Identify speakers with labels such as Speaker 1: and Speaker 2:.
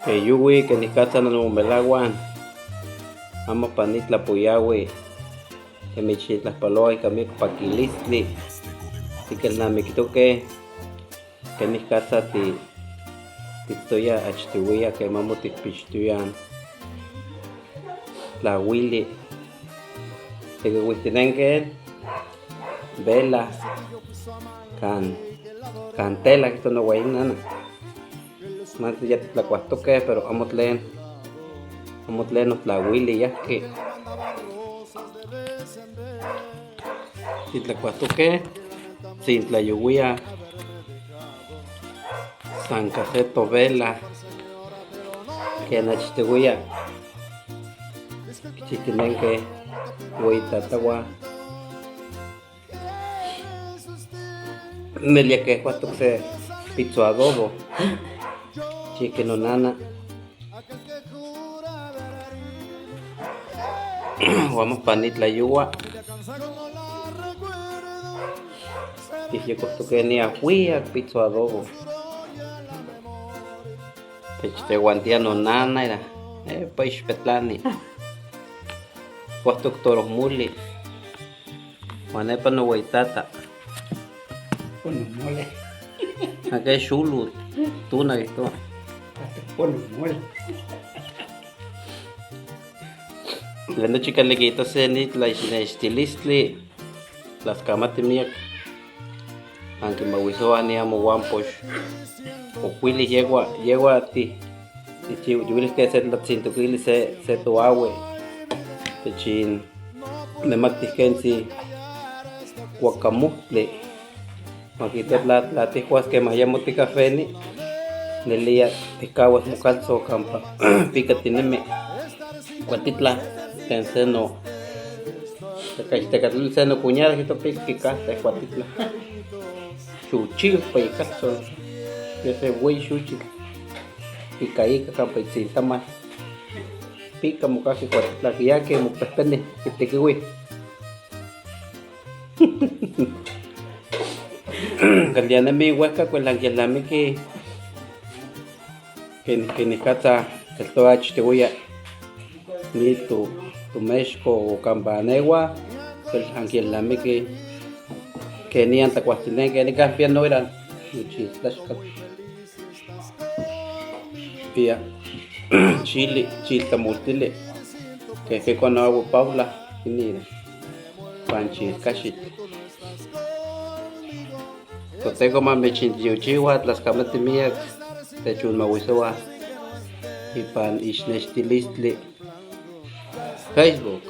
Speaker 1: Yuwi que niscatza nomelaguan amo panitla puyawi que michitlaspaloa ica miec paquilistli tiquelnamictoque que niscatza tictoya achtiuia que mamo ticpixtoyan tlauili tiquiuihtinenqueh vela can tela quihtoua noweyinana mati ya titlacuahtoqueh pero amo tlen notlauili yahqui titlacuahtoqueh tzintlayouia san caseto vela que nachtiuia quichihtinenqueh ueyitatauan melia quehuatoc se pitzo adobo chiqui nonana uan panitlayoua tihyocohtoqueh niahuiac pitzo adobo techteuantia nonana ira pa ixpetlani cuahtoc toromuli uan nepa noweyitata
Speaker 2: Ponomole.
Speaker 1: aqueh xulutl tuna quihtoua
Speaker 2: Ponomole.
Speaker 1: tlen nochi caliquihtos se nitlaixnextilistli tlascamati miac anquimauisouah niamo uampox ocuili yegua tichiuilisqueh se tlatzintoquili se toaui techin nemactihquentzi guacamohtli uan quihtoua tla ticuasqueh mayamo ticahveni nelia ticauas mocaltzo campa picatinemi cuatitlah tlen se tecachtecatlalili se nocuñada quihtoua picahte cuatitlah xuchiupa icaltzo se ueyi xuchitl ica campa itzintamal pica mocahqui cuatitlah quiyahqui mopehpeneh quitequiuih calianemi uehca cuelanquielnamiqui que niscatza quihtoua achtiuia ni tomexco o campa neua anquielnamiqui quenian tlacuahtinenqueh nicah pia noira nochitlaxcal pia chiltlamoltili que conagua paula ini panchilcaxitl toteco mamechintiochiua tlascamati miac techonmauisouah ipan ixnextilistli Facebook